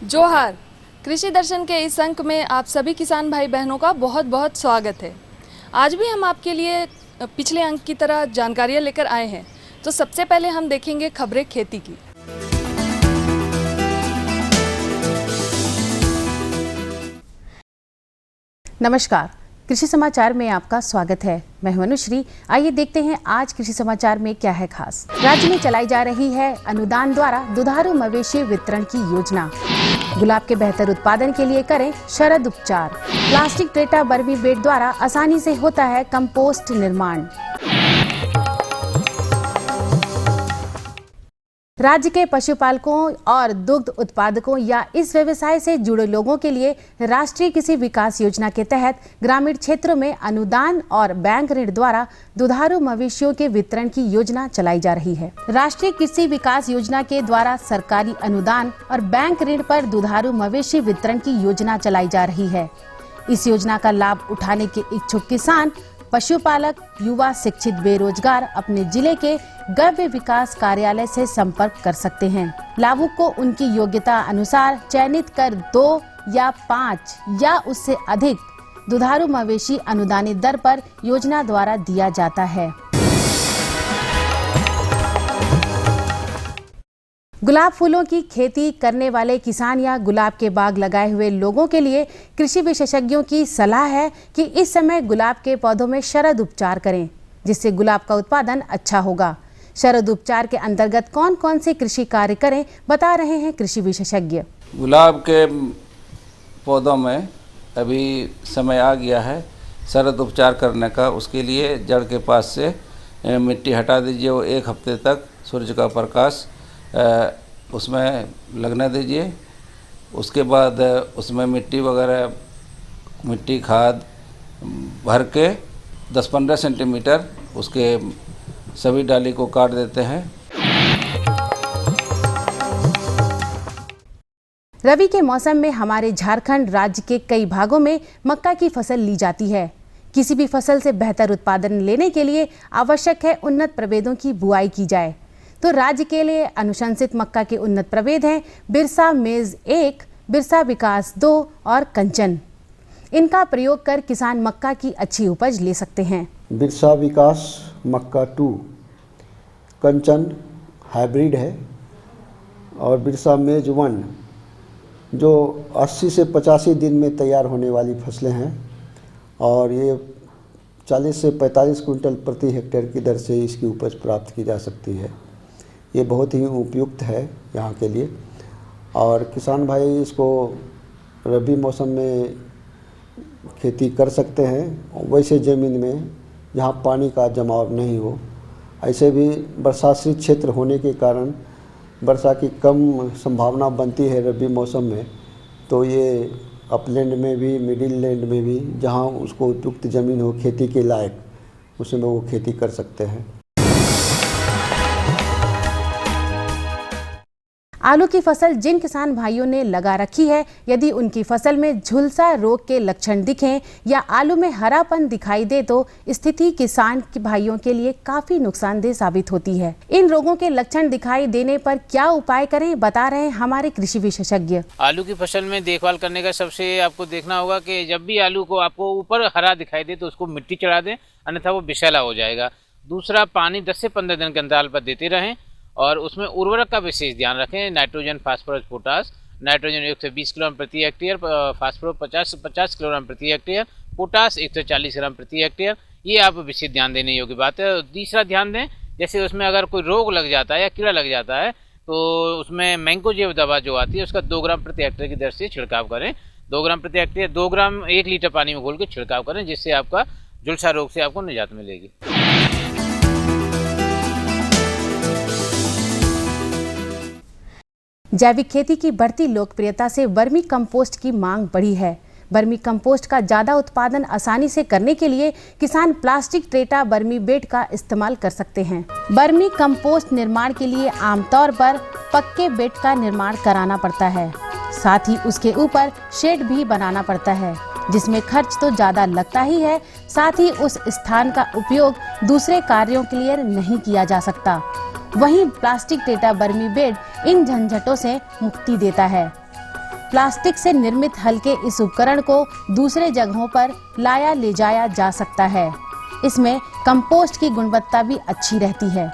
जोहार। कृषि दर्शन के इस अंक में आप सभी किसान भाई बहनों का बहुत बहुत स्वागत है। आज भी हम आपके लिए पिछले अंक की तरह जानकारियाँ लेकर आए हैं। तो सबसे पहले हम देखेंगे खबरें खेती की। नमस्कार, कृषि समाचार में आपका स्वागत है। मैं हूं अनुश्री। आइए देखते हैं आज कृषि समाचार में क्या है खास। राज्य में चलाई जा रही है अनुदान द्वारा दुधारू मवेशी वितरण की योजना। गुलाब के बेहतर उत्पादन के लिए करें शरद उपचार। प्लास्टिक ट्रेटा बर्मी बेड द्वारा आसानी से होता है कंपोस्ट निर्माण। राज्य के पशुपालकों और दुग्ध उत्पादकों या इस व्यवसाय से जुड़े लोगों के लिए राष्ट्रीय कृषि विकास योजना के तहत ग्रामीण क्षेत्रों में अनुदान और बैंक ऋण द्वारा दुधारू मवेशियों के वितरण की योजना चलाई जा रही है। राष्ट्रीय कृषि विकास योजना के द्वारा सरकारी अनुदान और बैंक ऋण पर दुधारू मवेशी वितरण की योजना चलाई जा रही है। इस योजना का लाभ उठाने के इच्छुक किसान, पशुपालक, युवा, शिक्षित, बेरोजगार अपने जिले के गव्य विकास कार्यालय से संपर्क कर सकते हैं। लाभुक को उनकी योग्यता अनुसार चयनित कर 2 या 5 या उससे अधिक दुधारू मवेशी अनुदानित दर पर योजना द्वारा दिया जाता है। गुलाब फूलों की खेती करने वाले किसान या गुलाब के बाग लगाए हुए लोगों के लिए कृषि विशेषज्ञों की सलाह है कि इस समय गुलाब के पौधों में शरद उपचार करें, जिससे गुलाब का उत्पादन अच्छा होगा। शरद उपचार के अंतर्गत कौन कौन से कृषि कार्य करें, बता रहे हैं कृषि विशेषज्ञ। गुलाब के पौधों में अभी समय आ गया है शरद उपचार करने का। उसके लिए जड़ के पास से मिट्टी हटा दीजिए और 1 हफ्ते तक सूर्य का प्रकाश उसमें लगने दीजिए। उसके बाद उसमें मिट्टी खाद भर के 10-15 सेंटीमीटर उसके सभी डाली को काट देते हैं। रबी के मौसम में हमारे झारखंड राज्य के कई भागों में मक्का की फसल ली जाती है। किसी भी फसल से बेहतर उत्पादन लेने के लिए आवश्यक है उन्नत प्रभेदों की बुआई की जाए। तो राज्य के लिए अनुशंसित मक्का के उन्नत प्रभेद हैं बिरसा मेज 1, बिरसा विकास 2 और कंचन। इनका प्रयोग कर किसान मक्का की अच्छी उपज ले सकते हैं। बिरसा विकास मक्का 2, कंचन हाइब्रिड है और बिरसा मेज 1 जो 80 से 85 दिन में तैयार होने वाली फसलें हैं और ये 40 से 45 कुंटल प्रति हेक्टेयर की दर से इसकी उपज प्राप्त की जा सकती है। ये बहुत ही उपयुक्त है यहाँ के लिए और किसान भाई इसको रबी मौसम में खेती कर सकते हैं। वैसे ज़मीन में जहाँ पानी का जमाव नहीं हो, ऐसे भी वर्षाश्रित क्षेत्र होने के कारण वर्षा की कम संभावना बनती है रबी मौसम में, तो ये अपलैंड में भी, मिडिल लैंड में भी जहाँ उसको उपयुक्त ज़मीन हो खेती के लायक, उसमें वो खेती कर सकते हैं। आलू की फसल जिन किसान भाइयों ने लगा रखी है, यदि उनकी फसल में झुलसा रोग के लक्षण दिखें या आलू में हरापन दिखाई दे तो स्थिति किसान के भाइयों के लिए काफी नुकसानदेह साबित होती है। इन रोगों के लक्षण दिखाई देने पर क्या उपाय करें, बता रहे हैं हमारे कृषि विशेषज्ञ। आलू की फसल में देखभाल करने का सबसे आपको देखना होगा कि जब भी आलू को आपको ऊपर हरा दिखाई दे तो उसको मिट्टी चढ़ा दें, अन्यथा वो विषैला हो जाएगा। दूसरा, पानी 10 से 15 दिन के अंतराल पर देते रहें और उसमें उर्वरक का विशेष ध्यान रखें। Nitrogen, phosphorus, potash. Nitrogen 120 kilogram प्रति हेक्टेयर, फास्फोरस 50 किलोग्राम प्रति हेक्टेयर, पोटास 140 ग्राम प्रति हेक्टेयर। ये आप विशेष ध्यान देने योग्य बात है। तीसरा ध्यान दें, जैसे उसमें अगर कोई रोग लग जाता है या कीड़ा लग जाता है तो उसमें मैंकोजेब दवा जो आती है उसका 2 ग्राम प्रति हेक्टेयर की दर से छिड़काव करें। 2 ग्राम प्रति हेक्टेयर, 2 ग्राम 1 लीटर पानी में घोल के छिड़काव करें, जिससे आपका झुलसा रोग से आपको निजात मिलेगी। जैविक खेती की बढ़ती लोकप्रियता से वर्मी कंपोस्ट की मांग बढ़ी है। वर्मी कंपोस्ट का ज़्यादा उत्पादन आसानी से करने के लिए किसान प्लास्टिक ट्रेटा बर्मी बेड का इस्तेमाल कर सकते हैं। वर्मी कंपोस्ट निर्माण के लिए आमतौर पर पक्के बेड का निर्माण कराना पड़ता है, साथ ही उसके ऊपर शेड भी बनाना पड़ता है, जिसमें खर्च तो ज़्यादा लगता ही है, साथ ही उस स्थान का उपयोग दूसरे कार्यों के लिए नहीं किया जा सकता। वहीं प्लास्टिक ट्रेटा बर्मी बेड इन झंझटों से मुक्ति देता है। प्लास्टिक से निर्मित हल्के इस उपकरण को दूसरे जगहों पर लाया ले जाया जा सकता है। इसमें कंपोस्ट की गुणवत्ता भी अच्छी रहती है।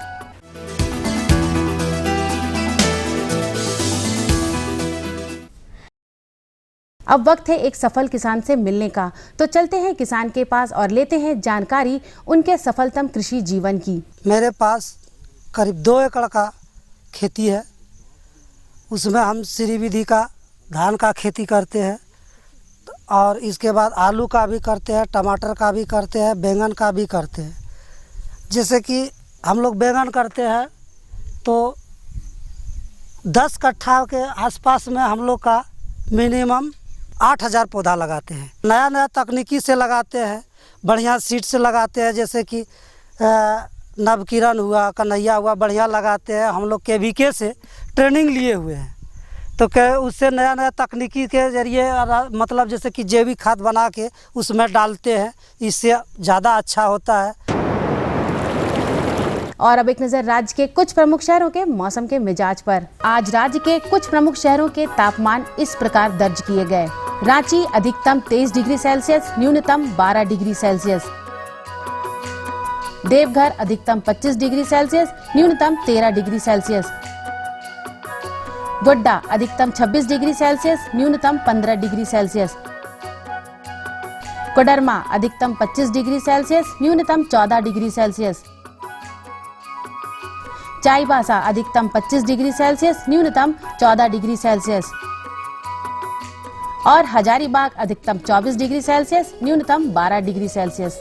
अब वक्त है एक सफल किसान से मिलने का, तो चलते हैं किसान के पास और लेते हैं जानकारी उनके सफलतम कृषि जीवन की। मेरे पास करीब 2 एकड़ का खेती है। उसमें हम श्री विधि का धान का खेती करते हैं और इसके बाद आलू का भी करते हैं, टमाटर का भी करते हैं, बैंगन का भी करते हैं। जैसे कि हम लोग बैंगन करते हैं तो 10 कट्ठा के आसपास में हम लोग का मिनिमम 8000 पौधा लगाते हैं। नया नया तकनीकी से लगाते हैं, बढ़िया सीड से लगाते हैं। जैसे कि नवकिरण हुआ, कन्हैया हुआ, बढ़िया लगाते हैं। हम लोग KVK से ट्रेनिंग लिए हुए हैं, तो उससे नया नया तकनीकी के जरिए मतलब जैसे कि जैविक खाद बना के उसमें डालते हैं, इससे ज़्यादा अच्छा होता है। और अब एक नजर राज्य के कुछ प्रमुख शहरों के मौसम के मिजाज पर। आज राज्य के कुछ प्रमुख शहरों के तापमान इस प्रकार दर्ज किए गए। रांची अधिकतम 23 डिग्री सेल्सियस, न्यूनतम 12 डिग्री सेल्सियस। देवघर अधिकतम 25 डिग्री सेल्सियस, न्यूनतम 13 डिग्री सेल्सियस। गोड्डा अधिकतम 26 डिग्री सेल्सियस, न्यूनतम 15 डिग्री सेल्सियस। कोडरमा अधिकतम 25 डिग्री सेल्सियस, न्यूनतम 14 डिग्री सेल्सियस। चाईबासा अधिकतम 25 डिग्री सेल्सियस, न्यूनतम 14 डिग्री सेल्सियस। और हजारीबाग अधिकतम 24 डिग्री सेल्सियस, न्यूनतम 12 डिग्री सेल्सियस।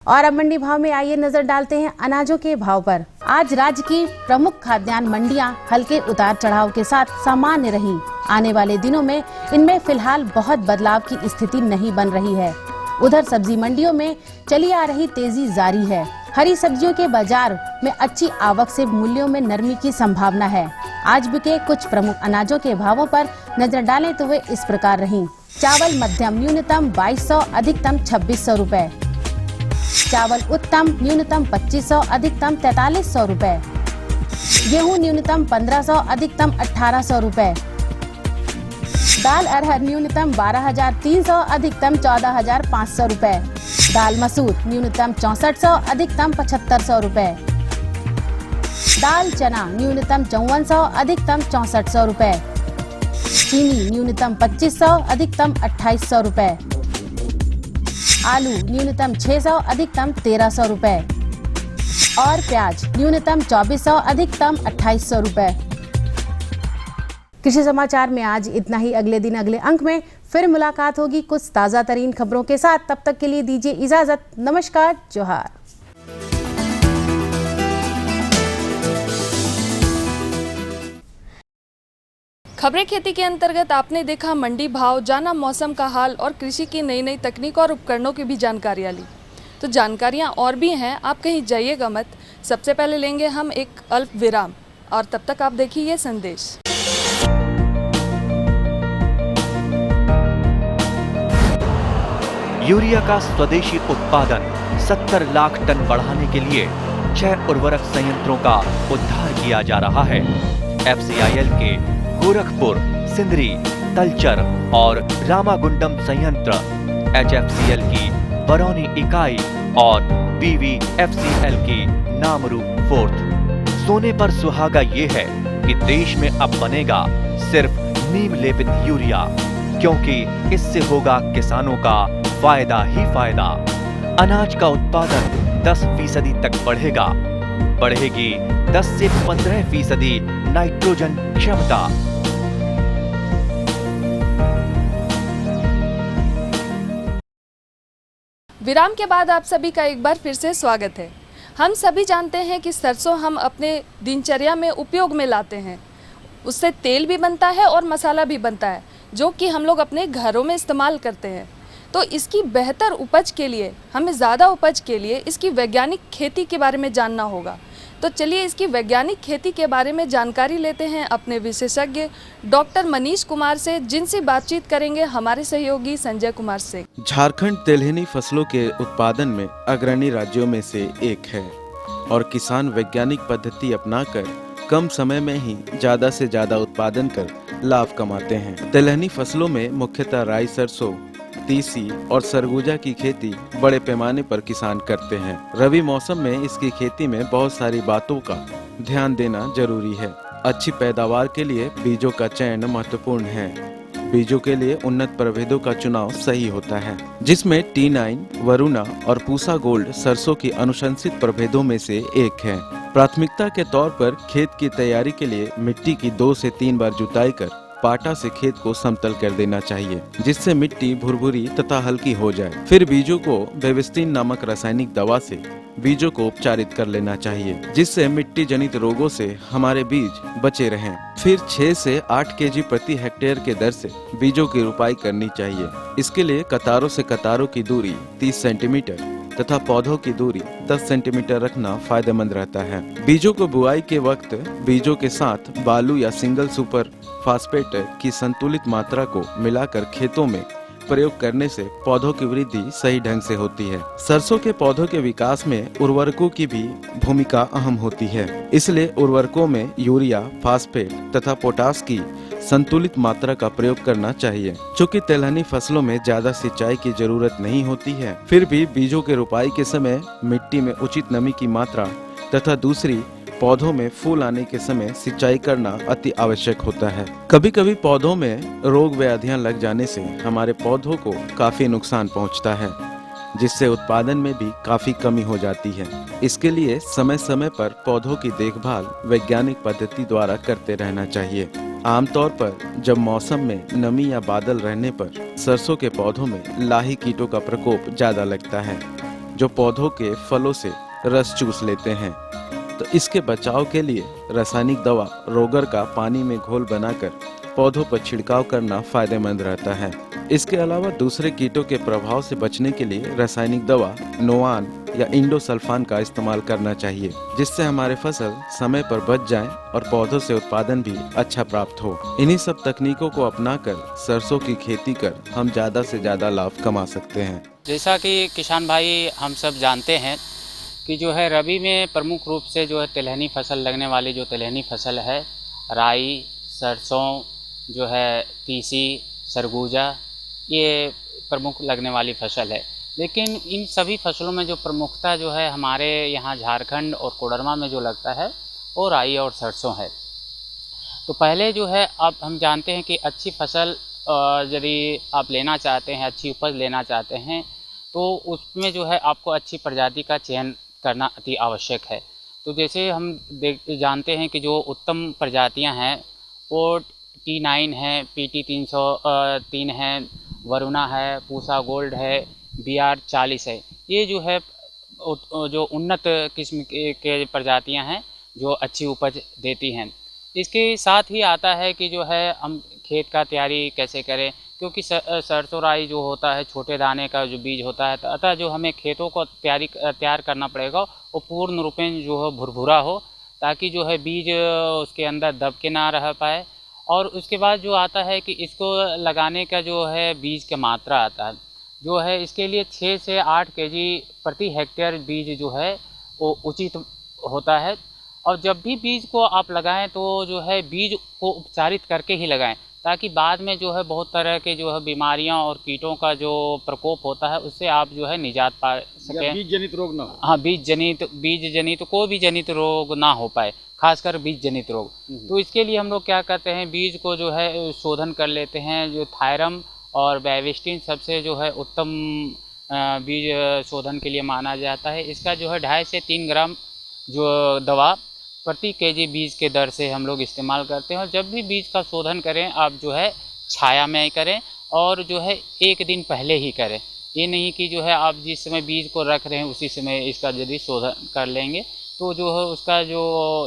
और अब मंडी भाव में आइए नजर डालते हैं अनाजों के भाव पर। आज राज्य की प्रमुख खाद्यान्न मंडियां हल्के उतार चढ़ाव के साथ सामान्य रहीं। आने वाले दिनों में इनमें फिलहाल बहुत बदलाव की स्थिति नहीं बन रही है। उधर सब्जी मंडियों में चली आ रही तेजी जारी है। हरी सब्जियों के बाजार में अच्छी आवक से मूल्यों में नरमी की संभावना है। आज बिके कुछ प्रमुख अनाजों के भावों पर नजर डालें तो वे इस प्रकार रहीं। चावल मध्यम न्यूनतम 2200, अधिकतम 2600 रुपए। चावल उत्तम न्यूनतम 2500, अधिकतम 4300 रुपए। गेहूं न्यूनतम 1500, अधिकतम 1800 रुपए। दाल अरहर न्यूनतम 12,300, अधिकतम 14,500 रुपए। दाल मसूर न्यूनतम 6400, अधिकतम 7500 रुपए। दाल चना न्यूनतम 5400, अधिकतम 6400 रुपए। चीनी न्यूनतम 2500, अधिकतम 2800 रुपए। आलू न्यूनतम 600, अधिकतम 1300 रुपए। और प्याज न्यूनतम 2400, अधिकतम 2800 रुपए। कृषि समाचार में आज इतना ही। अगले दिन अगले अंक में फिर मुलाकात होगी कुछ ताज़ा तरीन खबरों के साथ। तब तक के लिए दीजिए इजाजत। नमस्कार, जोहार। खबरें खेती के अंतर्गत आपने देखा मंडी भाव, जाना मौसम का हाल और कृषि की नई नई तकनीक और उपकरणों की भी जानकारियां ली। तो जानकारियां और भी हैं, आप कहीं जाइएगा मत। सबसे पहले लेंगे हम एक अल्प विराम और तब तक आप देखिए ये संदेश। यूरिया का स्वदेशी उत्पादन 70 लाख टन बढ़ाने के लिए 6 उर्वरक संयंत्रों का उद्धार किया जा रहा है। FCIL के गोरखपुर, सिंदरी, तलचर और रामागुंडम संयंत्र, HFCL की बरौनी इकाई और BVFCL की नामरू फोर्थ। सोने पर सुहागा ये है कि देश में अब बनेगा सिर्फ नीम लेपित यूरिया, क्योंकि इससे होगा किसानों का फायदा ही फायदा। अनाज का उत्पादन 10% तक बढ़ेगा। बढ़ेगी 10 से 15% नाइट्रोजन क्षमता। विराम के बाद आप सभी का एक बार फिर से स्वागत है। हम सभी जानते हैं कि सरसों हम अपने दिनचर्या में उपयोग में लाते हैं। उससे तेल भी बनता है और मसाला भी बनता है, जो कि हम लोग अपने घरों में इस्तेमाल करते हैं। तो इसकी बेहतर उपज के लिए, हमें ज़्यादा उपज के लिए इसकी वैज्ञानिक खेती के बारे में जानना होगा। तो चलिए इसकी वैज्ञानिक खेती के बारे में जानकारी लेते हैं अपने विशेषज्ञ डॉक्टर मनीष कुमार से, जिनसे बातचीत करेंगे हमारे सहयोगी संजय कुमार से। झारखंड तिलहनी फसलों के उत्पादन में अग्रणी राज्यों में से एक है। और किसान वैज्ञानिक पद्धति अपनाकर कम समय में ही ज़्यादा से ज़्यादा उत्पादन कर लाभ कमाते हैं। तिलहनी फसलों में मुख्यतः राई, सरसों, तीसी और सरगुजा की खेती बड़े पैमाने पर किसान करते हैं। रबी मौसम में इसकी खेती में बहुत सारी बातों का ध्यान देना जरूरी है। अच्छी पैदावार के लिए बीजों का चयन महत्वपूर्ण है। बीजों के लिए उन्नत प्रभेदों का चुनाव सही होता है, जिसमें T9, वरुणा और पूसा गोल्ड सरसों की अनुशंसित प्रभेदों में से एक है। प्राथमिकता के तौर पर खेत की तैयारी के लिए मिट्टी की 2 से 3 बार जुताई कर पाटा से खेत को समतल कर देना चाहिए, जिससे मिट्टी भुरभुरी तथा हल्की हो जाए। फिर बीजों को बेविस्टिन नामक रासायनिक दवा से बीजों को उपचारित कर लेना चाहिए, जिससे मिट्टी जनित रोगों से हमारे बीज बचे रहें। फिर 6 से 8 केजी प्रति हेक्टेयर के दर से बीजों की रुपाई करनी चाहिए। इसके लिए कतारों से कतारों की दूरी 30 सेंटीमीटर तथा पौधों की दूरी 10 सेंटीमीटर रखना फायदेमंद रहता है। बीजों को बुआई के वक्त बीजों के साथ बालू या सिंगल सुपर फास्फेट की संतुलित मात्रा को मिलाकर खेतों में प्रयोग करने से पौधों की वृद्धि सही ढंग से होती है। सरसों के पौधों के विकास में उर्वरकों की भी भूमिका अहम होती है, इसलिए उर्वरकों में यूरिया, फास्फेट तथा पोटास की संतुलित मात्रा का प्रयोग करना चाहिए। चूँकि तिलहनी फसलों में ज्यादा सिंचाई की जरूरत नहीं होती है, फिर भी बीजों के रोपाई के समय मिट्टी में उचित नमी की मात्रा तथा दूसरी पौधों में फूल आने के समय सिंचाई करना अति आवश्यक होता है। कभी कभी पौधों में रोग व्याधियां लग जाने से हमारे पौधों को काफी नुकसान पहुंचता है, जिससे उत्पादन में भी काफी कमी हो जाती है। इसके लिए समय समय पर पौधों की देखभाल वैज्ञानिक पद्धति द्वारा करते रहना चाहिए। आमतौर पर जब मौसम में नमी या बादल रहने पर सरसों के पौधों में लाही कीटों का प्रकोप ज्यादा लगता है, जो पौधों के फलों से रस चूस लेते हैं। तो इसके बचाव के लिए रासायनिक दवा रोगर का पानी में घोल बनाकर पौधों पर छिड़काव करना फायदेमंद रहता है। इसके अलावा दूसरे कीटों के प्रभाव से बचने के लिए रासायनिक दवा नोआन या इंडोसल्फान का इस्तेमाल करना चाहिए, जिससे हमारे फसल समय पर बच जाएं और पौधों से उत्पादन भी अच्छा प्राप्त हो। इन्हीं सब तकनीकों को अपनाकर सरसों की खेती कर हम ज्यादा से ज्यादा लाभ कमा सकते हैं। जैसा कि किसान भाई हम सब जानते हैं कि जो है रबी में प्रमुख रूप से जो है तिलहनी फसल लगने वाली जो तिलहनी फसल है, राई, सरसों, जो है तीसी, सरगुजा, ये प्रमुख लगने वाली फसल है। लेकिन इन सभी फसलों में जो प्रमुखता जो है हमारे यहाँ झारखंड और कोडरमा में जो लगता है वो राई और सरसों है। तो पहले जो है अब हम जानते हैं कि अच्छी फसल यदि आप लेना चाहते हैं, अच्छी उपज लेना चाहते हैं, तो उसमें जो है आपको अच्छी प्रजाति का चयन करना अति आवश्यक है। तो जैसे हम जानते हैं कि जो उत्तम प्रजातियां हैं वो T9 है, PT 303 है, वरुणा है, पूसा गोल्ड है, BR 40 है। ये जो है जो उन्नत किस्म के प्रजातियां हैं जो अच्छी उपज देती हैं। इसके साथ ही आता है कि जो है हम खेत का तैयारी कैसे करें, क्योंकि सरसों राई जो होता है छोटे दाने का जो बीज होता है, अतः जो हमें खेतों को तैयार करना पड़ेगा वो पूर्ण रूपेण जो है भुरभुरा हो, ताकि जो है बीज उसके अंदर दब के ना रह पाए। और उसके बाद जो आता है कि इसको लगाने का जो है बीज की मात्रा आता है, जो है इसके लिए 6 से 8 केजी प्रति हेक्टेयर बीज जो है वो उचित होता है। और जब भी बीज को आप लगाएं तो जो है बीज को उपचारित करके ही लगाएं, ताकि बाद में जो है बहुत तरह के जो है बीमारियां और कीटों का जो प्रकोप होता है उससे आप जो है निजात पा सकें। बीज जनित रोग ना हो। हाँ, बीज जनित कोई भी जनित रोग ना हो पाए, खासकर बीज जनित रोग। तो इसके लिए हम लोग क्या करते हैं, बीज को जो है शोधन कर लेते हैं। जो थायरम और बेविस्टिन सबसे जो है उत्तम बीज शोधन के लिए माना जाता है। इसका जो है 2.5 से 3 ग्राम जो दवा प्रति केजी बीज के दर से हम लोग इस्तेमाल करते हैं। और जब भी बीज का शोधन करें आप जो है छाया में करें और जो है 1 दिन पहले ही करें। ये नहीं कि जो है आप जिस समय बीज को रख रहे हैं उसी समय इसका यदि शोधन कर लेंगे तो जो है उसका जो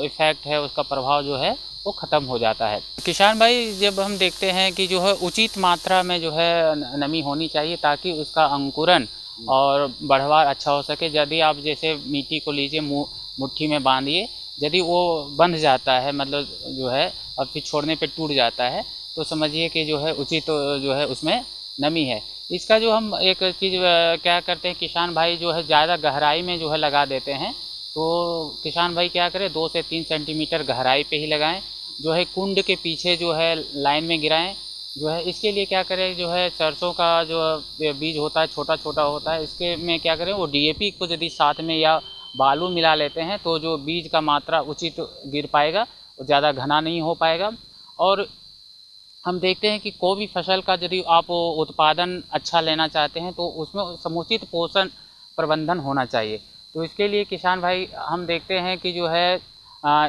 इफ़ेक्ट है, उसका प्रभाव जो है वो ख़त्म हो जाता है। किसान भाई, जब हम देखते हैं कि जो है उचित मात्रा में जो है नमी होनी चाहिए ताकि उसका अंकुरन और बढ़वार अच्छा हो सके। यदि आप जैसे मिट्टी को लीजिए, मुट्ठी में बांधिए, यदि वो बंध जाता है मतलब जो है और फिर छोड़ने पे टूट जाता है तो समझिए कि जो है उचित जो है उसमें नमी है। इसका जो हम एक चीज़ क्या करते हैं, किसान भाई जो है ज़्यादा गहराई में जो है लगा देते हैं, तो किसान भाई क्या करें, 2 से 3 सेंटीमीटर गहराई पे ही लगाएं, जो है कुंड के पीछे जो है लाइन में गिराएं। जो है इसके लिए क्या करें, जो है सरसों का जो बीज होता है छोटा छोटा होता है, इसके में क्या करें, वो डीएपी को यदि साथ में या बालू मिला लेते हैं तो जो बीज का मात्रा उचित गिर पाएगा, ज़्यादा घना नहीं हो पाएगा। और हम देखते हैं कि कोई भी फसल का यदि आप उत्पादन अच्छा लेना चाहते हैं तो उसमें समुचित पोषण प्रबंधन होना चाहिए। तो इसके लिए किसान भाई हम देखते हैं कि जो है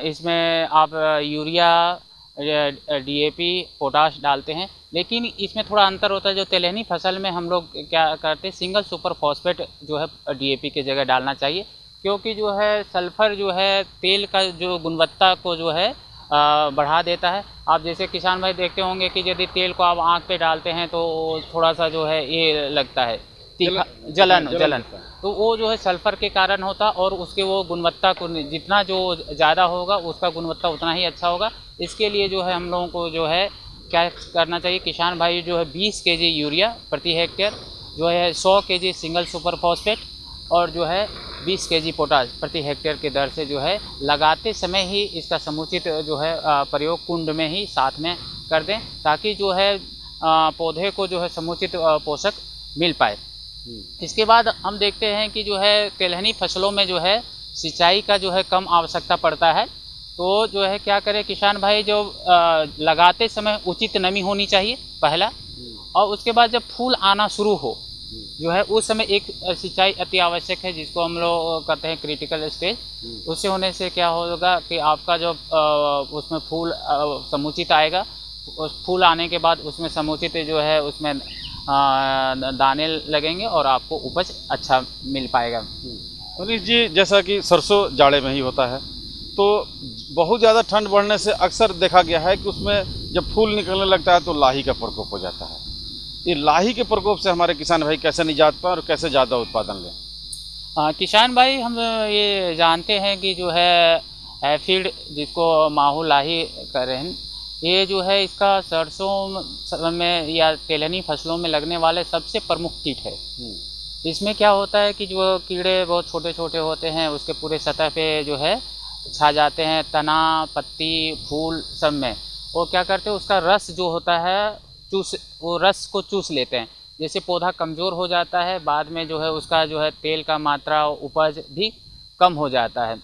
इसमें आप यूरिया, डीएपी, पोटाश डालते हैं, लेकिन इसमें थोड़ा अंतर होता है। जो तिलहनी फसल में हम लोग क्या करते हैं, सिंगल सुपर फॉस्फेट जो है डीएपी की जगह डालना चाहिए, क्योंकि जो है सल्फर जो है तेल का जो गुणवत्ता को जो है बढ़ा देता है। आप जैसे किसान भाई देखते होंगे कि यदि तेल को आप आँख पे डालते हैं तो थोड़ा सा जो है ये लगता है तीखा, जलन तो वो जो है सल्फर के कारण होता, और उसके वो गुणवत्ता को जितना जो ज़्यादा होगा उसका गुणवत्ता उतना ही अच्छा होगा। इसके लिए जो है हम लोगों को जो है क्या करना चाहिए, किसान भाई जो है 20 केजी यूरिया प्रति हेक्टेयर, जो है 100 केजी सिंगल सुपर फॉस्फेट और जो है 20 केजी पोटाश प्रति हेक्टेयर के दर से जो है लगाते समय ही इसका समुचित जो है प्रयोग कुंड में ही साथ में कर दें, ताकि जो है पौधे को जो है समुचित पोषक मिल पाए। इसके बाद हम देखते हैं कि जो है तिलहनी फसलों में जो है सिंचाई का जो है कम आवश्यकता पड़ता है, तो जो है क्या करें किसान भाई, जो लगाते समय उचित नमी होनी चाहिए पहला, और उसके बाद जब फूल आना शुरू हो जो है उस समय एक सिंचाई अति आवश्यक है, जिसको हम लोग कहते हैं क्रिटिकल स्टेज। उससे होने से क्या होगा कि आपका जो उसमें फूल समुचित आएगा, उस फूल आने के बाद उसमें समुचित जो है उसमें दाने लगेंगे और आपको उपज अच्छा मिल पाएगा। मनीष जी, जैसा कि सरसों जाड़े में ही होता है, तो बहुत ज़्यादा ठंड बढ़ने से अक्सर देखा गया है कि उसमें जब फूल निकलने लगता है तो लाही का प्रकोप हो जाता है। ये लाही के प्रकोप से हमारे किसान भाई कैसे निजात पाएं और कैसे ज़्यादा उत्पादन लें? किसान भाई हम ये जानते हैं कि जो है एफिड, जिसको माहू लाही कह रहे हैं, ये जो है इसका सरसों में या तिलहनी फसलों में लगने वाले सबसे प्रमुख कीट है। इसमें क्या होता है कि जो कीड़े बहुत छोटे छोटे होते हैं उसके पूरे सतह पे जो है छा जाते हैं, तना, पत्ती, फूल सब में। वो क्या करते हैं, उसका रस जो होता है वो रस को चूस लेते हैं, जैसे पौधा कमज़ोर हो जाता है, बाद में जो है उसका जो है तेल का मात्रा उपज भी कम हो जाता है।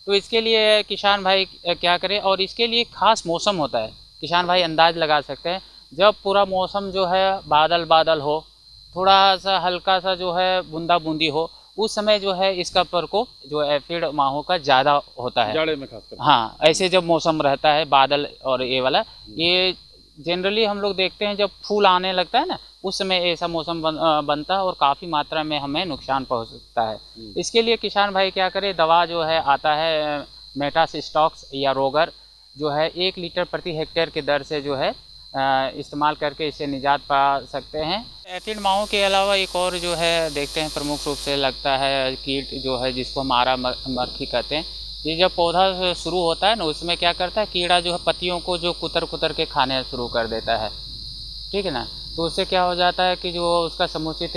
तो इसके लिए किसान भाई क्या करें, और इसके लिए खास मौसम होता है। किसान भाई अंदाज़ लगा सकते हैं, जब पूरा मौसम जो है बादल हो, थोड़ा सा हल्का सा जो है बूंदा बूंदी हो, उस समय जो है इसका प्रकोप जो एफिड माहू का ज़्यादा होता है जाड़े में खासकर। हाँ, ऐसे जब मौसम रहता है बादल और ये वाला, ये जनरली हम लोग देखते हैं जब फूल आने लगता है ना, उस समय ऐसा मौसम बनता है और काफ़ी मात्रा में हमें नुकसान पहुंच सकता है। इसके लिए किसान भाई क्या करे, दवा जो है आता है मेटासिस्टॉक्स या रोगर, जो है 1 लीटर प्रति हेक्टेयर के दर से जो है इस्तेमाल करके इससे निजात पा सकते हैं। एफिड माहू के अलावा एक और जो है देखते हैं प्रमुख रूप से लगता है कीट, जो है जिसको हम आरा मक्खी कहते हैं। ये जब पौधा शुरू होता है ना, उसमें क्या करता है, कीड़ा जो है पत्तियों को जो कुतर के खाने शुरू कर देता है, ठीक है ना। तो उससे क्या हो जाता है कि जो उसका समुचित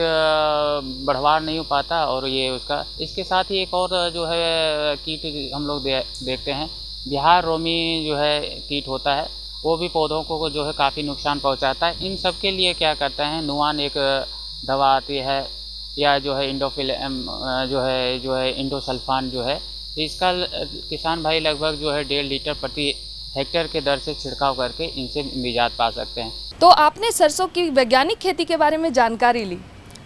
बढ़वार नहीं हो पाता, और ये उसका, इसके साथ ही एक और जो है कीट हम लोग देखते हैं, बिहार रोमी जो है कीट होता है, वो भी पौधों को जो है काफ़ी नुकसान पहुंचाता है। इन सब के लिए क्या करते हैं, नुआन एक दवा आती है, या जो है जो है इंडोसल्फान जो है, इसका किसान भाई लगभग जो है 1.5 लीटर प्रति हेक्टेयर के दर से छिड़काव करके इनसे निजात पा सकते हैं। तो आपने सरसों की वैज्ञानिक खेती के बारे में जानकारी ली,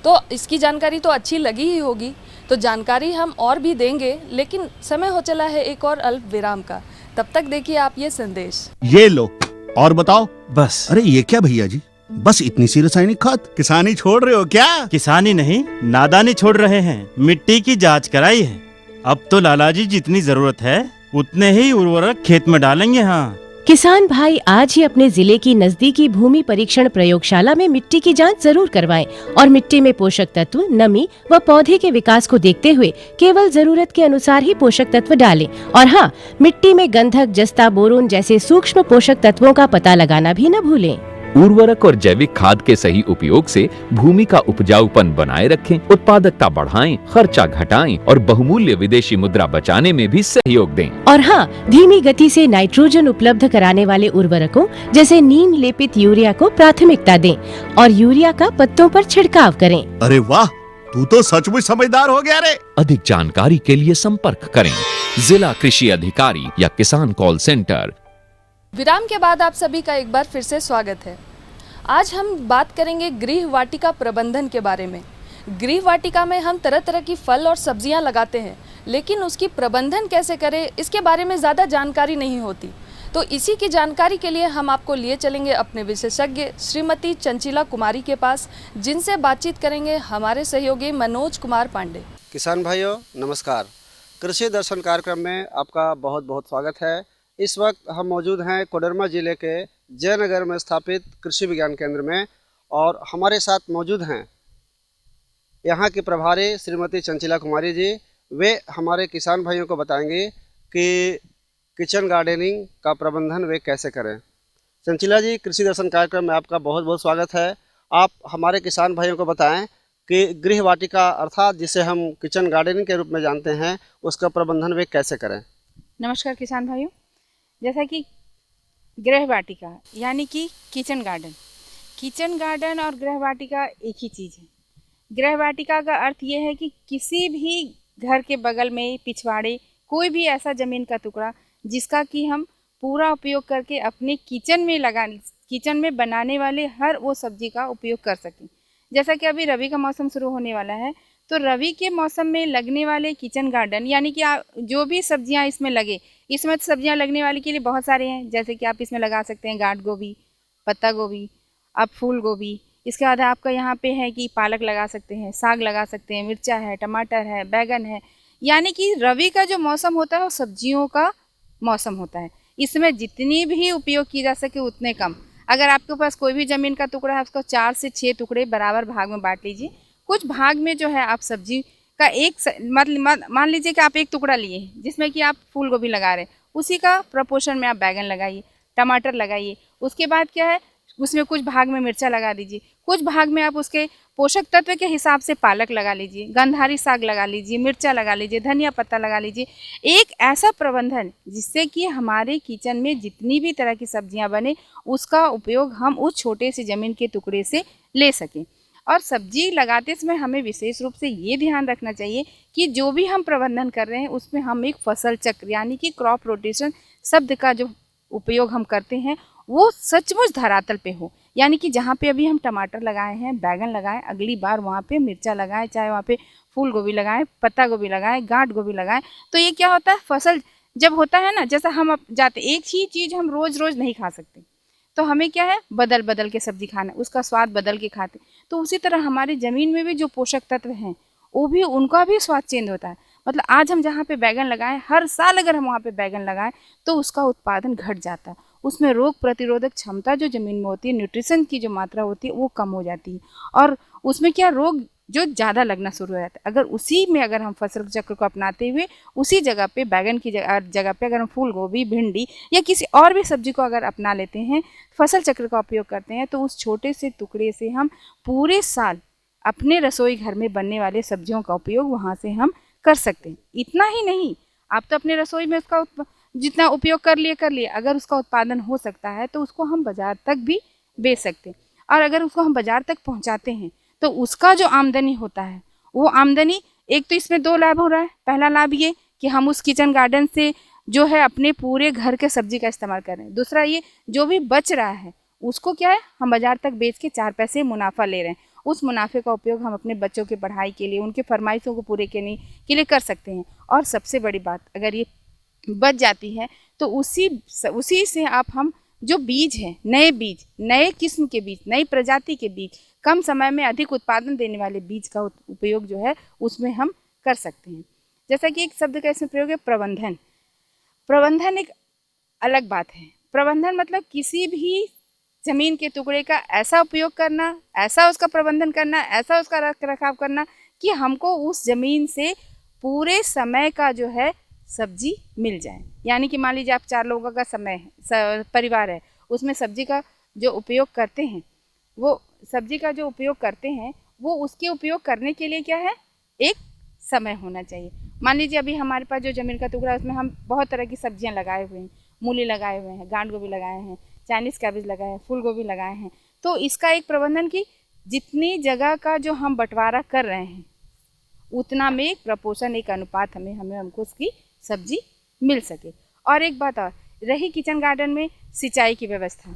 तो इसकी जानकारी तो अच्छी लगी ही होगी, तो जानकारी हम और भी देंगे, लेकिन समय हो चला है एक और अल्प विराम का। तब तक देखिए आप ये संदेश। ये लो और बताओ। बस। अरे ये क्या भैया जी, बस इतनी सी रासायनिक खाद? किसानी छोड़ रहे हो क्या? किसानी नहीं, नादानी छोड़ रहे हैं। मिट्टी की जांच कराई है, अब तो लालाजी जितनी जरूरत है उतने ही उर्वरक खेत में डालेंगे। हाँ, किसान भाई आज ही अपने जिले की नजदीकी भूमि परीक्षण प्रयोगशाला में मिट्टी की जांच जरूर करवाएं और मिट्टी में पोषक तत्व, नमी व पौधे के विकास को देखते हुए केवल जरूरत के अनुसार ही पोषक तत्व डालें। और हाँ, मिट्टी में गंधक, जस्ता, बोरोन जैसे सूक्ष्म पोषक तत्वों का पता लगाना भी न भूलें। उर्वरक और जैविक खाद के सही उपयोग से भूमि का उपजाऊपन बनाए रखें, उत्पादकता बढ़ाएं, खर्चा घटाएं और बहुमूल्य विदेशी मुद्रा बचाने में भी सहयोग दें। और हाँ, धीमी गति से नाइट्रोजन उपलब्ध कराने वाले उर्वरकों जैसे नीम लेपित यूरिया को प्राथमिकता दें और यूरिया का पत्तों पर छिड़काव करें। अरे वाह, तू तो सचमुच समझदार हो गया रे। अधिक जानकारी के लिए संपर्क करें जिला कृषि अधिकारी या किसान कॉल सेंटर। विराम के बाद आप सभी का एक बार फिर से स्वागत है। आज हम बात करेंगे गृह वाटिका प्रबंधन के बारे में। गृह वाटिका में हम तरह तरह की फल और सब्जियां लगाते हैं, लेकिन उसकी प्रबंधन कैसे करें इसके बारे में ज़्यादा जानकारी नहीं होती। तो इसी की जानकारी के लिए हम आपको लिए चलेंगे अपने विशेषज्ञ श्रीमती चंचला कुमारी के पास, जिनसे बातचीत करेंगे हमारे सहयोगी मनोज कुमार पांडे। किसान भाइयों नमस्कार, कृषि दर्शन कार्यक्रम में आपका बहुत बहुत स्वागत है। इस वक्त हम मौजूद हैं कोडरमा ज़िले के जयनगर में स्थापित कृषि विज्ञान केंद्र में और हमारे साथ मौजूद हैं यहाँ की प्रभारी श्रीमती चंचला कुमारी जी। वे हमारे किसान भाइयों को बताएंगे कि किचन गार्डनिंग का प्रबंधन वे कैसे करें। चंचला जी, कृषि दर्शन कार्यक्रम में आपका बहुत बहुत स्वागत है। आप हमारे किसान भाइयों को बताएं कि गृह वाटिका अर्थात जिसे हम किचन गार्डनिंग के रूप में जानते हैं, उसका प्रबंधन वे कैसे करें। नमस्कार किसान भाइयों, जैसा कि गृह वाटिका यानी कि किचन गार्डन और गृह वाटिका एक ही चीज़ है। गृह वाटिका का अर्थ ये है कि किसी भी घर के बगल में पिछवाड़े कोई भी ऐसा ज़मीन का टुकड़ा जिसका कि हम पूरा उपयोग करके अपने किचन में बनाने वाले हर वो सब्जी का उपयोग कर सकें। जैसा कि अभी रबी का मौसम शुरू होने वाला है, तो रबी के मौसम में लगने वाले किचन गार्डन यानी कि जो भी सब्जियां इसमें लगे, इसमें सब्जियां लगने वाली के लिए बहुत सारे हैं। जैसे कि आप इसमें लगा सकते हैं गांठ गोभी, पत्ता गोभी, आप फूल गोभी। इसके बाद आपका यहाँ पे है कि पालक लगा सकते हैं, साग लगा सकते हैं, मिर्चा है, टमाटर है, बैगन है। यानी कि रबी का जो मौसम होता है वो सब्जियों का मौसम होता है। इसमें जितनी भी उपयोग की जा सके उतने कम। अगर आपके पास कोई भी ज़मीन का टुकड़ा है, उसको 4 से 6 टुकड़े बराबर भाग में बांट लीजिए। कुछ भाग में जो है आप सब्जी का मान लीजिए कि आप एक टुकड़ा लिए जिसमें कि आप फूल गोभी लगा रहे हैं, उसी का प्रपोर्शन में आप बैगन लगाइए, टमाटर लगाइए। उसके बाद क्या है, उसमें कुछ भाग में मिर्चा लगा दीजिए, कुछ भाग में आप उसके पोषक तत्व के हिसाब से पालक लगा लीजिए, गंधारी साग लगा लीजिए, मिर्चा लगा लीजिए, धनिया पत्ता लगा लीजिए। एक ऐसा प्रबंधन जिससे कि हमारे किचन में जितनी भी तरह की सब्जियां बने उसका उपयोग हम उस छोटे से ज़मीन के टुकड़े से ले सकें। और सब्जी लगाते समय हमें विशेष रूप से ये ध्यान रखना चाहिए कि जो भी हम प्रबंधन कर रहे हैं उसमें हम एक फसल चक्र यानी कि क्रॉप रोटेशन शब्द का जो उपयोग हम करते हैं वो सचमुच धरातल पे हो। यानी कि जहाँ पे अभी हम टमाटर लगाए हैं, बैगन लगाएं, अगली बार वहाँ पे मिर्चा लगाएं, चाहे वहाँ पे फूल गोभी लगाएं, पत्ता गोभी लगाएं, गांठ गोभी लगाएं। तो ये क्या होता है, फसल जब होता है ना, जैसा हम अब जाते एक ही चीज़ हम रोज़ रोज़ नहीं खा सकते, तो हमें क्या है बदल बदल के सब्जी खाना, उसका स्वाद बदल के खाते। तो उसी तरह हमारी ज़मीन में भी जो पोषक तत्व हैं वो भी उनका भी स्वाद चेंज होता है। मतलब आज हम जहाँ पे बैगन लगाएं, हर साल अगर हम वहाँ पे बैगन लगाएं तो उसका उत्पादन घट जाता है। उसमें रोग प्रतिरोधक क्षमता जो ज़मीन में होती है, न्यूट्रिशन की जो मात्रा होती है वो कम हो जाती है और उसमें क्या रोग जो ज़्यादा लगना शुरू हो जाता है। अगर उसी में अगर हम फसल चक्र को अपनाते हुए उसी जगह पे बैगन की जगह पे अगर हम फूल गोभी, भिंडी या किसी और भी सब्जी को अगर अपना लेते हैं, फसल चक्र का उपयोग करते हैं, तो उस छोटे से टुकड़े से हम पूरे साल अपने रसोई घर में बनने वाले सब्जियों का उपयोग वहाँ से हम कर सकते हैं। इतना ही नहीं, आप तो अपने रसोई में उसका जितना उपयोग कर लिए, अगर उसका उत्पादन हो सकता है तो उसको हम बाज़ार तक भी बेच सकते हैं। और अगर उसको हम बाज़ार तक पहुँचाते हैं तो उसका जो आमदनी होता है वो आमदनी, एक तो इसमें 2 लाभ हो रहा है। पहला लाभ ये कि हम उस किचन गार्डन से जो है अपने पूरे घर के सब्जी का इस्तेमाल कर रहे हैं। दूसरा ये जो भी बच रहा है उसको क्या है हम बाज़ार तक बेच के 4 पैसे मुनाफा ले रहे हैं। उस मुनाफे का उपयोग हम अपने बच्चों की पढ़ाई के लिए, उनके फरमाइशों को पूरे करने के लिए कर सकते हैं। और सबसे बड़ी बात, अगर ये बच जाती है तो उसी से आप हम जो बीज हैं, नए किस्म के बीज, नई प्रजाति के बीज, कम समय में अधिक उत्पादन देने वाले बीज का उपयोग जो है उसमें हम कर सकते हैं। जैसा कि एक शब्द का इसमें प्रयोग है प्रबंधन एक अलग बात है। प्रबंधन मतलब किसी भी ज़मीन के टुकड़े का ऐसा उपयोग करना, ऐसा उसका प्रबंधन करना, ऐसा उसका रख रखाव करना कि हमको उस ज़मीन से पूरे समय का जो है सब्जी मिल जाए। यानी कि मान लीजिए आप 4 लोगों का परिवार है, उसमें सब्जी का जो उपयोग करते हैं, वो सब्जी का जो उपयोग करते हैं, वो उसके उपयोग करने के लिए क्या है, एक समय होना चाहिए। मान लीजिए अभी हमारे पास जो ज़मीन का टुकड़ा है उसमें हम बहुत तरह की सब्जियां लगाए हुए हैं, मूली लगाए हुए हैं, गांठ गोभी लगाए हैं, चाइनीज़ कैबेज लगाए हैं, फूल गोभी लगाए हैं। तो इसका एक प्रबंधन की जितनी जगह का जो हम बंटवारा कर रहे हैं उतना में एक प्रपोर्शन, एक अनुपात हमको उसकी सब्जी मिल सके। और एक बात और रही किचन गार्डन में सिंचाई की व्यवस्था,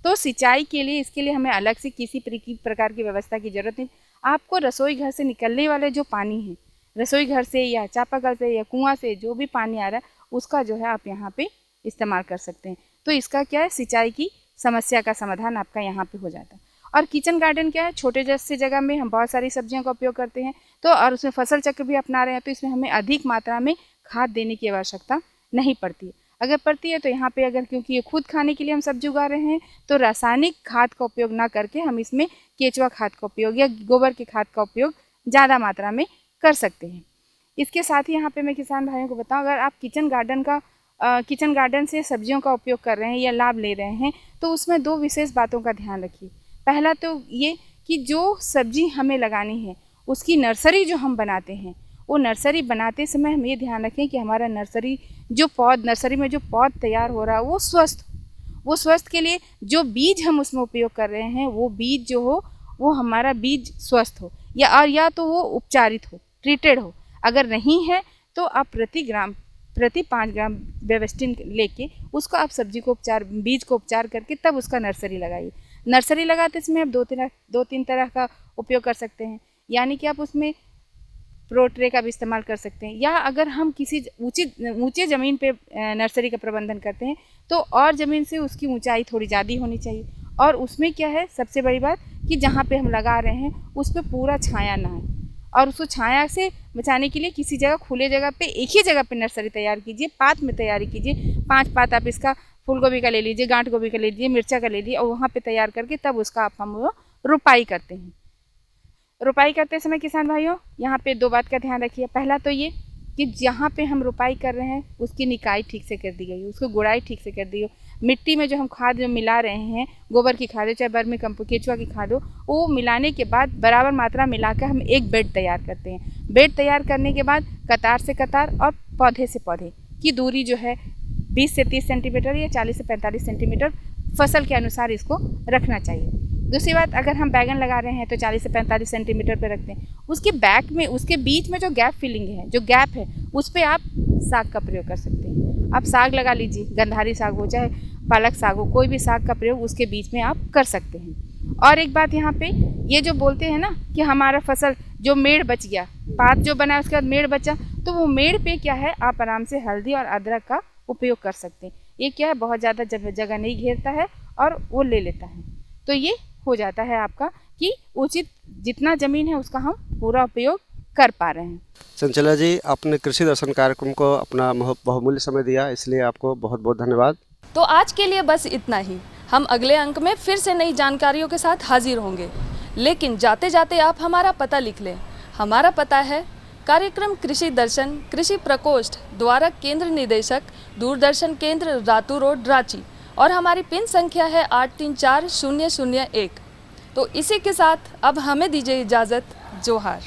तो सिंचाई के लिए इसके लिए हमें अलग से किसी प्रकार की व्यवस्था की ज़रूरत नहीं। आपको रसोई घर से निकलने वाले जो पानी है, रसोई घर से या चापाकल से या कुआं से जो भी पानी आ रहा है उसका जो है आप यहाँ पे इस्तेमाल कर सकते हैं। तो इसका क्या है, सिंचाई की समस्या का समाधान आपका यहाँ पे हो जाता है। और किचन गार्डन क्या है, छोटे जैसे जगह में हम बहुत सारी सब्जियों का उपयोग करते हैं, तो और उसमें फसल चक्र भी अपना रहे हैं, तो इसमें हमें अधिक मात्रा में खाद देने की आवश्यकता नहीं पड़ती है। अगर पड़ती है तो यहाँ पे अगर क्योंकि ये खुद खाने के लिए हम सब्जी उगा रहे हैं, तो रासायनिक खाद का उपयोग ना करके हम इसमें केचुआ खाद का उपयोग या गोबर के खाद का उपयोग ज़्यादा मात्रा में कर सकते हैं। इसके साथ ही यहाँ पे मैं किसान भाइयों को बताऊँ, अगर आप किचन गार्डन से सब्जियों का उपयोग कर रहे हैं या लाभ ले रहे हैं, तो उसमें 2 विशेष बातों का ध्यान रखिए। पहला तो ये कि जो सब्जी हमें लगानी है उसकी नर्सरी जो हम बनाते हैं, वो नर्सरी बनाते समय हम ये ध्यान रखें कि हमारा नर्सरी में जो पौध तैयार हो रहा है वो स्वस्थ के लिए जो बीज हम उसमें उपयोग कर रहे हैं वो बीज जो हो वो हमारा बीज स्वस्थ हो, या तो वो उपचारित हो, ट्रीटेड हो। अगर नहीं है तो आप प्रति 5 ग्राम बेवेस्टिन लेके उसको आप बीज को उपचार करके तब उसका नर्सरी लगाइए। नर्सरी लगाते समय आप 2-3 तरह का उपयोग कर सकते हैं, यानी कि आप उसमें प्रो ट्रे का भी इस्तेमाल कर सकते हैं, या अगर हम किसी ऊंचे ज़मीन पे नर्सरी का प्रबंधन करते हैं तो और ज़मीन से उसकी ऊंचाई थोड़ी ज़्यादा होनी चाहिए। और उसमें क्या है, सबसे बड़ी बात कि जहाँ पे हम लगा रहे हैं उस पर पूरा छाया ना है, और उसको छाया से बचाने के लिए किसी जगह खुले जगह पे एक ही जगह पे नर्सरी तैयार कीजिए, पात में तैयारी कीजिए। 5 पात आप इसका फूल गोभी का ले लीजिए, गांठ गोभी का ले लीजिए, मिर्चा का ले लीजिए, और वहाँ पे तैयार करके तब उसका हम रोपाई करते हैं। रोपाई करते समय किसान भाइयों यहाँ पे 2 बात का ध्यान रखिए। पहला तो ये कि जहाँ पे हम रोपाई कर रहे हैं उसकी निकाई ठीक से कर दी गई, उसको गुड़ाई ठीक से कर दी हो। मिट्टी में जो हम खाद जो मिला रहे हैं, गोबर की खाद हो चाहे वर्मी कंपोस्ट केचुआ की खाद हो, वो मिलाने के बाद बराबर मात्रा मिलाकर हम एक बेड तैयार करते हैं। बेड तैयार करने के बाद कतार से कतार और पौधे से पौधे की दूरी जो है 20 से 30 सेंटीमीटर या 40 से 45 सेंटीमीटर फसल के अनुसार इसको रखना चाहिए। दूसरी बात, अगर हम बैगन लगा रहे हैं तो 40 से 45 सेंटीमीटर पर रखते हैं। उसके बीच में जो गैप फिलिंग है, जो गैप है, उस पर आप साग का प्रयोग कर सकते हैं। आप साग लगा लीजिए, गंधारी साग हो चाहे पालक साग हो, कोई भी साग का प्रयोग उसके बीच में आप कर सकते हैं। और एक बात यहाँ पे ये जो बोलते हैं ना कि हमारा फसल जो मेड़ बच गया, पात जो बना उसके बाद मेड़ बचा, तो वो मेड़ पे क्या है, आप आराम से हल्दी और अदरक का उपयोग कर सकते हैं। ये क्या है, बहुत ज़्यादा जगह नहीं घेरता है और वो ले लेता है, तो ये हो जाता है आपका कि उचित जितना ज़मीन है उसका हम पूरा उपयोग कर पा रहे हैं। चंचला जी, आपने कृषि दर्शन कार्यक्रम को अपना बहुमूल्य समय दिया, इसलिए आपको बहुत बहुत धन्यवाद। तो आज के लिए बस इतना ही। हम अगले अंक में फिर से नई जानकारियों के साथ हाजिर होंगे, लेकिन जाते जाते आप हमारा पता लिख लें। हमारा पता है कार्यक्रम कृषि दर्शन, कृषि प्रकोष्ठ, द्वारा केंद्र निदेशक, दूरदर्शन केंद्र, रातू रोड, रांची, और हमारी पिन संख्या है 834001। तो इसी के साथ अब हमें दीजिए इजाज़त। जोहार।